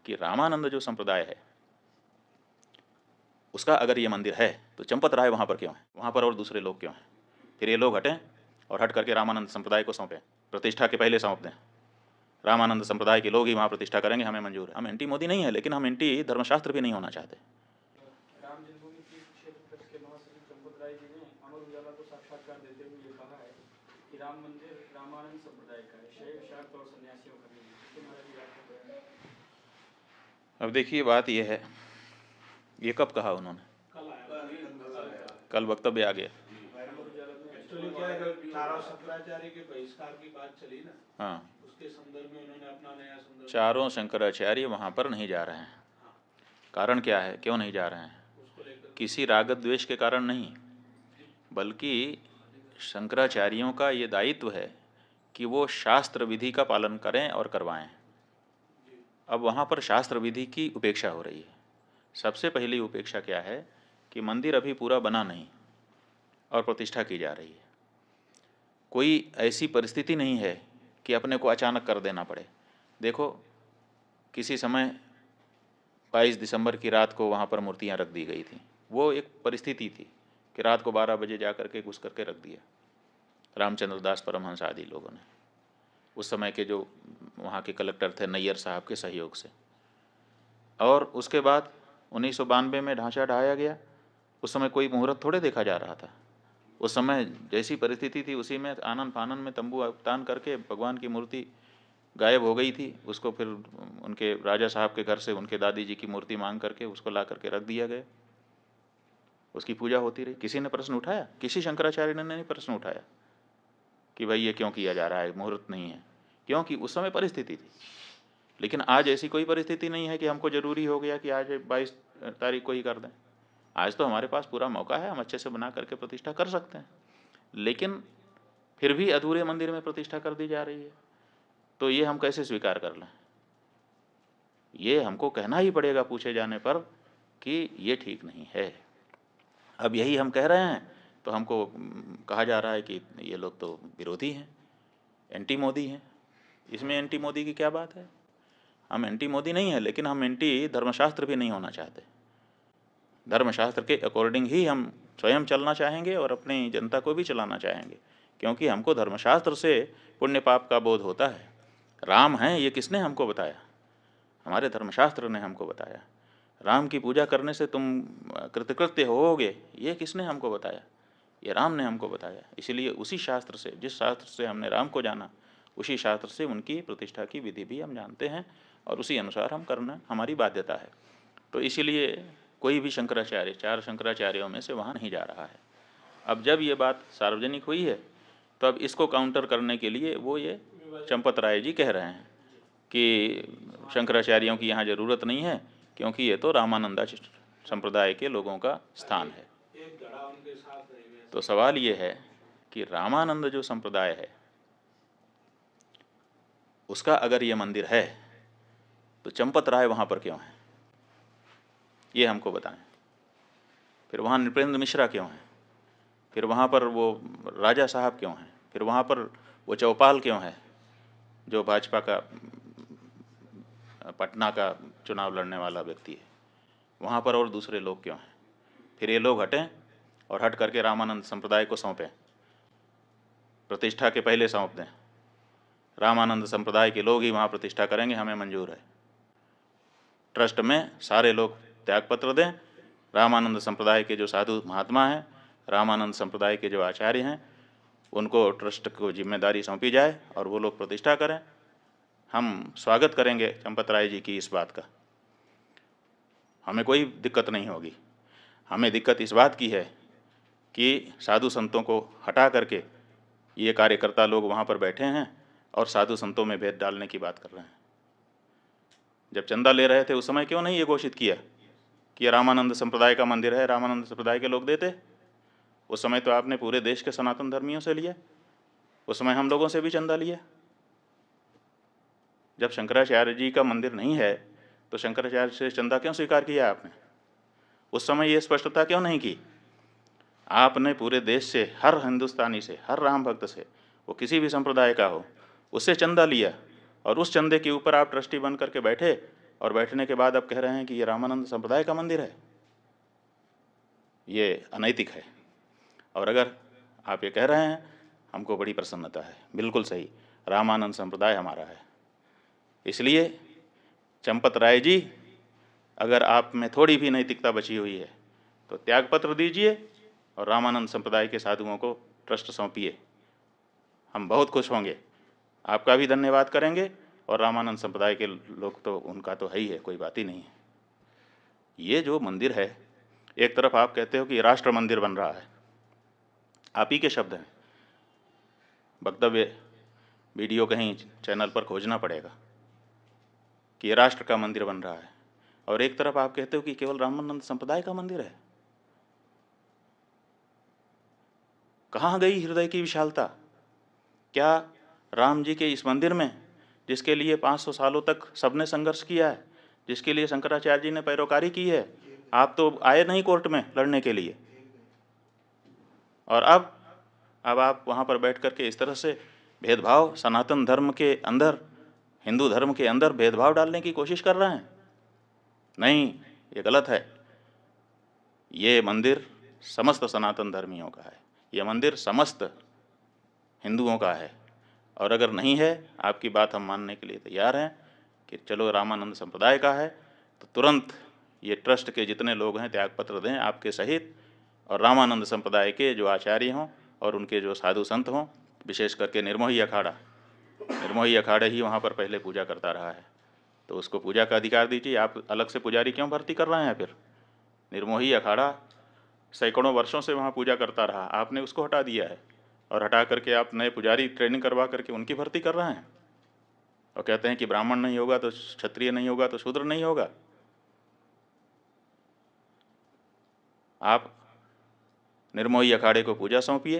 कि रामानंद जो संप्रदाय है उसका अगर ये मंदिर है तो चंपत राय वहाँ पर क्यों है, वहाँ पर और दूसरे लोग क्यों हैं? फिर ये लोग हटें और हट करके रामानंद संप्रदाय को सौंपें, प्रतिष्ठा के पहले सौंप दें। रामानंद संप्रदाय के लोग ही वहाँ प्रतिष्ठा करेंगे, हमें मंजूर है। हम एंटी मोदी नहीं है, लेकिन हम एंटी धर्मशास्त्र भी नहीं होना चाहते। राम जन्मभूमि तीर्थ क्षेत्र ट्रस्ट के महासचिव चंपत राय जी ने अमर उजाला को साक्षात्कार देते हुए ये कहा है कि राम मंदिर रामानंद संप्रदाय का है, शैव शाक्त और सन्यासियों का नहीं है। इसके महाराज जी आपको बयान है। अब देखिए बात यह है, ये कब कहा उन्होंने? कल वक्तव्य आ गया। एक्चुअली क्या है, चारों शंकराचार्य के बहिष्कार की बात चली ना, हाँ, उसके संदर्भ में उन्होंने अपना नया संदर्भ। चारों शंकराचार्य वहाँ पर नहीं जा रहे हैं। कारण क्या है, क्यों नहीं जा रहे हैं? किसी राग द्वेष के कारण नहीं, बल्कि शंकराचार्यों का ये दायित्व है कि वो शास्त्र विधि का पालन करें और करवाएं। अब वहाँ पर शास्त्र विधि की उपेक्षा हो रही है। सबसे पहली उपेक्षा क्या है कि मंदिर अभी पूरा बना नहीं और प्रतिष्ठा की जा रही है। कोई ऐसी परिस्थिति नहीं है कि अपने को अचानक कर देना पड़े। देखो, किसी समय 22 दिसंबर की रात को वहाँ पर मूर्तियाँ रख दी गई थी। वो एक परिस्थिति थी कि रात को 12 बजे जा करके घुस करके रख दिया रामचंद्र दास परमहंस आदि लोगों ने, उस समय के जो वहाँ के कलेक्टर थे नैयर साहब के सहयोग से। और उसके बाद 1992 में ढांचा ढाया गया। उस समय कोई मुहूर्त थोड़े देखा जा रहा था। उस समय जैसी परिस्थिति थी उसी में आनन फानन में तंबू तान करके भगवान की मूर्ति गायब हो गई थी। उसको फिर उनके राजा साहब के घर से उनके दादी जी की मूर्ति मांग करके उसको ला करके रख दिया गया। उसकी पूजा होती रही। किसी ने प्रश्न उठाया? किसी शंकराचार्य ने नहीं प्रश्न उठाया कि भाई ये क्यों किया जा रहा है, मुहूर्त नहीं है। क्योंकि उस समय परिस्थिति थी। लेकिन आज ऐसी कोई परिस्थिति नहीं है कि हमको ज़रूरी हो गया कि आज 22 तारीख को ही कर दें। आज तो हमारे पास पूरा मौका है, हम अच्छे से बना करके प्रतिष्ठा कर सकते हैं। लेकिन फिर भी अधूरे मंदिर में प्रतिष्ठा कर दी जा रही है, तो ये हम कैसे स्वीकार कर लें? ये हमको कहना ही पड़ेगा पूछे जाने पर कि ये ठीक नहीं है। अब यही हम कह रहे हैं तो हमको कहा जा रहा है कि ये लोग तो विरोधी हैं, एंटी मोदी हैं। इसमें एंटी मोदी की क्या बात है? हम एंटी मोदी नहीं है, लेकिन हम एंटी धर्मशास्त्र भी नहीं होना चाहते। धर्मशास्त्र के अकॉर्डिंग ही हम स्वयं चलना चाहेंगे और अपनी जनता को भी चलाना चाहेंगे, क्योंकि हमको धर्मशास्त्र से पुण्य पाप का बोध होता है। राम हैं ये किसने हमको बताया? हमारे धर्मशास्त्र ने हमको बताया। राम की पूजा करने से तुम कृतकृत्य होोगे, ये किसने हमको बताया? ये राम ने हमको बताया। इसलिए उसी शास्त्र से, जिस शास्त्र से हमने राम को जाना, उसी शास्त्र से उनकी प्रतिष्ठा की विधि भी हम जानते हैं और उसी अनुसार हम करना हमारी बाध्यता है। तो इसीलिए कोई भी शंकराचार्य, 4 शंकराचार्यों में से वहाँ नहीं जा रहा है। अब जब ये बात सार्वजनिक हुई है तो अब इसको काउंटर करने के लिए वो ये चंपत राय जी कह रहे हैं कि शंकराचार्यों की यहाँ ज़रूरत नहीं है, क्योंकि ये तो रामानंदा संप्रदाय के लोगों का स्थान है। तो सवाल ये है कि रामानंद जो संप्रदाय है उसका अगर ये मंदिर है तो चंपत राय वहाँ पर क्यों है, ये हमको बताएं। फिर वहाँ नृपेंद्र मिश्रा क्यों है? फिर वहाँ पर वो राजा साहब क्यों हैं? फिर वहाँ पर वो चौपाल क्यों है जो भाजपा का पटना का चुनाव लड़ने वाला व्यक्ति है? वहाँ पर और दूसरे लोग क्यों हैं? फिर ये लोग हटें और हट करके रामानंद संप्रदाय को सौंपें, प्रतिष्ठा के पहले सौंप दें। रामानंद संप्रदाय के लोग ही वहाँ प्रतिष्ठा करेंगे, हमें मंजूर है। ट्रस्ट में सारे लोग त्यागपत्र दें। रामानंद संप्रदाय के जो साधु महात्मा हैं, रामानंद संप्रदाय के जो आचार्य हैं, उनको ट्रस्ट को जिम्मेदारी सौंपी जाए और वो लोग प्रतिष्ठा करें। हम स्वागत करेंगे चंपत राय जी की इस बात का, हमें कोई दिक्कत नहीं होगी। हमें दिक्कत इस बात की है कि साधु संतों को हटा करके ये कार्यकर्ता लोग वहाँ पर बैठे हैं और साधु संतों में भेद डालने की बात कर रहे हैं। जब चंदा ले रहे थे उस समय क्यों नहीं ये घोषित किया कि रामानंद संप्रदाय का मंदिर है, रामानंद संप्रदाय के लोग देते? उस समय तो आपने पूरे देश के सनातन धर्मियों से लिया, उस समय हम लोगों से भी चंदा लिया। जब शंकराचार्य जी का मंदिर नहीं है तो शंकराचार्य से चंदा क्यों स्वीकार किया आपने? उस समय ये स्पष्टता क्यों नहीं की? आपने पूरे देश से, हर हिंदुस्तानी से, हर राम भक्त से, वो किसी भी संप्रदाय का हो, उससे चंदा लिया और उस चंदे के ऊपर आप ट्रस्टी बन करके बैठे और बैठने के बाद अब कह रहे हैं कि ये रामानंद संप्रदाय का मंदिर है, ये अनैतिक है। और अगर आप ये कह रहे हैं, हमको बड़ी प्रसन्नता है, बिल्कुल सही, रामानंद संप्रदाय हमारा है। इसलिए चंपत राय जी, अगर आप में थोड़ी भी नैतिकता बची हुई है तो त्यागपत्र दीजिए और रामानंद संप्रदाय के साधुओं को ट्रस्ट सौंपिए। हम बहुत खुश होंगे, आपका भी धन्यवाद करेंगे, और रामानंद संप्रदाय के लोग तो उनका तो है ही है, कोई बात ही नहीं है। ये जो मंदिर है, एक तरफ आप कहते हो कि राष्ट्र मंदिर बन रहा है, आप ही के शब्द हैं, वक्तव्य वीडियो कहीं चैनल पर खोजना पड़ेगा कि ये राष्ट्र का मंदिर बन रहा है, और एक तरफ आप कहते हो कि केवल रामानंद संप्रदाय का मंदिर है। कहाँ गई हृदय की विशालता? क्या राम जी के इस मंदिर में, जिसके लिए 500 सालों तक सबने संघर्ष किया है, जिसके लिए शंकराचार्य जी ने पैरोकारी की है, आप तो आए नहीं कोर्ट में लड़ने के लिए, और अब आप वहाँ पर बैठ कर के इस तरह से भेदभाव, सनातन धर्म के अंदर, हिंदू धर्म के अंदर भेदभाव डालने की कोशिश कर रहे हैं। नहीं, ये गलत है। ये मंदिर समस्त सनातन धर्मियों का है, ये मंदिर समस्त हिंदुओं का है, और अगर नहीं है, आपकी बात हम मानने के लिए तैयार हैं कि चलो रामानंद संप्रदाय का है, तो तुरंत ये ट्रस्ट के जितने लोग हैं त्यागपत्र दें आपके सहित, और रामानंद संप्रदाय के जो आचार्य हों और उनके जो साधु संत हों, विशेष करके निर्मोही अखाड़ा ही वहाँ पर पहले पूजा करता रहा है, तो उसको पूजा का अधिकार दीजिए। आप अलग से पुजारी क्यों भर्ती कर रहे हैं? फिर निर्मोही अखाड़ा सैकड़ों वर्षों से वहाँ पूजा करता रहा, आपने उसको हटा दिया है, और हटा करके आप नए पुजारी ट्रेनिंग करवा करके उनकी भर्ती कर रहे हैं, और कहते हैं कि ब्राह्मण नहीं होगा तो क्षत्रिय नहीं होगा तो शूद्र नहीं होगा। आप निर्मोही अखाड़े को पूजा सौंपिए,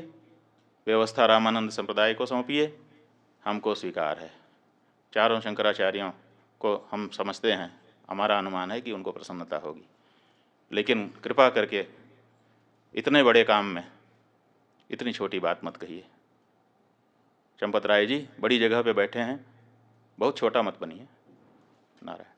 व्यवस्था रामानंद संप्रदाय को सौंपिए, हमको स्वीकार है। चारों शंकराचार्यों को हम समझते हैं, हमारा अनुमान है कि उनको प्रसन्नता होगी, लेकिन कृपा करके इतने बड़े काम में इतनी छोटी बात मत कहिए। चंपत राय जी बड़ी जगह पे बैठे हैं, बहुत छोटा मत बनिए। नारायण।